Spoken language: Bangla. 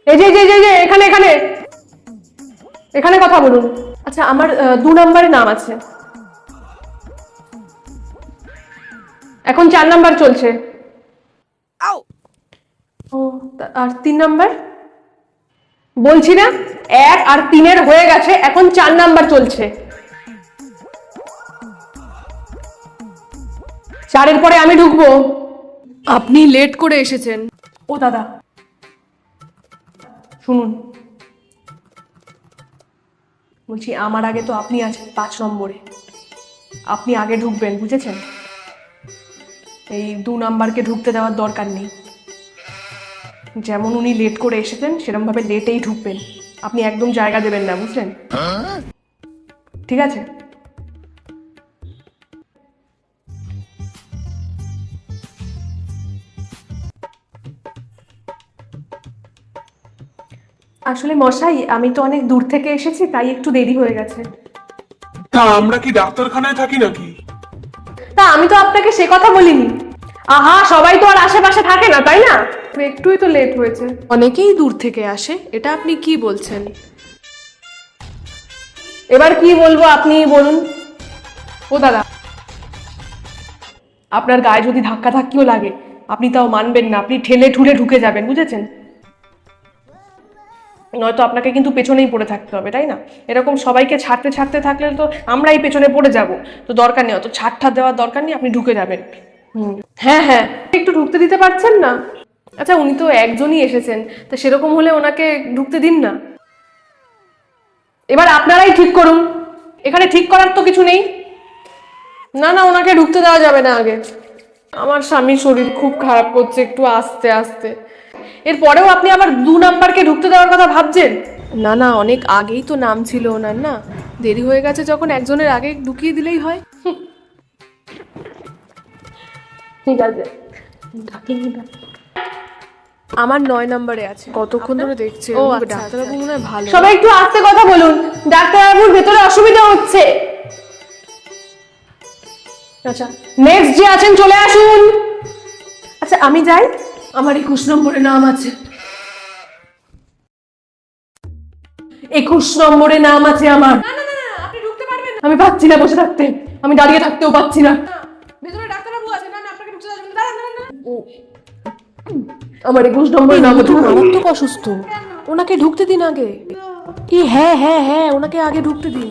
এই যে এখানে এখানে এখানে কথা বলুন। আচ্ছা, আমার 2 নম্বরে নাম আছে, এখন 4 নাম্বার চলছে। ও, আর 3 নাম্বার বলছি না, 1 আর 3 হয়ে গেছে, এখন 4 নাম্বার চলছে। 4 পরে আমি ঢুকবো। আপনি লেট করে এসেছেন। ও দাদা শুনুন, বলছি আমার আগে তো আপনি আছেন 5 নম্বরে, আপনি আগে ঢুকবেন, বুঝেছেন? এই 2 নাম্বারকে ঢুকতে দেওয়ার দরকার নেই। যেমন উনি লেট করে এসেছেন সেরকম ভাবে লেটেই ঢুকবেন, আপনি একদম জায়গা দেবেন না, বুঝলেন? ঠিক আছে? আসলে মশাই, আমি তো অনেক দূর থেকে এসেছি, তাই একটু দেরি হয়ে গেছে। তা আমরা কি ডাক্তারখানায় থাকি নাকি? তা আমি তো আপনাকে সে কথা বলিনি। আহা, সবাই তো আর আশেপাশে থাকে না, তাই না? একটুই তো লেট হয়েছে। অনেকেই দূর থেকে আসে, এটা আপনি কি বলছেন? এবার কি বলবো আপনি বলুন। ও দাদা, আপনার গায়ে যদি ধাক্কা ধাক্কিও লাগে আপনি তাও মানবেন না, আপনি ঠেলে ঠুলে ঢুকে যাবেন, বুঝেছেন? নয়তো আপনাকে কিন্তু পেছনেই পড়ে থাকতে হবে, তাই না? এরকম সবাইকে ছাড়তে ছাড়তে থাকলে তো আমরাই পেছনে পড়ে যাব। তো দরকার নেই, অত ছাড় দেওয়ার দরকার নেই, আপনি ঢুকে যাবেন। হ্যাঁ হ্যাঁ, একটু ঢুকতে দিতে পারছেন না? আচ্ছা, উনি তো একজনই এসেছেন, তা সেরকম হলে ওনাকে ঢুকতে দিন না। এবার আপনারাই ঠিক করুন, এখানে ঠিক করার তো কিছু নেই। না না, ওনাকে ঢুকতে দেওয়া যাবে না আগে। আমার স্বামীর শরীর খুব খারাপ করছে, একটু আস্তে আস্তে। এরপরেও আপনি আবার 2 নাম্বারকে ঢুকতে দেওয়ার কথা ভাবছেন? না না, অনেক আগেই তো নাম ছিল ওনার, না? দেরি হয়ে গেছে যখন, একজনের আগে ঢুকিয়ে দিলেই হয়। ঠিক আছে। আমার 9 নম্বরে আছে। কতক্ষণ ধরে দেখছে? ও, ও আচ্ছা, ডাক্তারবাবু মনে হয় ভালো। সবাই একটু আস্তে কথা বলুন, ডাক্তারবাবুর ভেতরে অসুবিধা হচ্ছে। আচ্ছা, নেক্সট যে আছেন চলে আসুন। আচ্ছা, আমি যাই, আমার 21 নম্বরে নাম আছে। 21 নম্বরে নাম আছে আমার। আপনি ঢুকতে পারবেন না। আমি পাচ্ছি না বসে থাকতে, আমি দাঁড়িয়ে থাকতেও পাচ্ছি না। ভেতরে ডাক্তারবাবু আছে। না না, আপনাকে ঢুকতে দেওয়া যাবে না। দাঁড়ান দাঁড়ান দাঁড়ান। আমার 21 নম্বরে নাম আছে। মারাত্মক অসুস্থ, ওনাকে ঢুকতে দিন আগে। হ্যাঁ হ্যাঁ হ্যাঁ, ওনাকে আগে ঢুকতে দিন।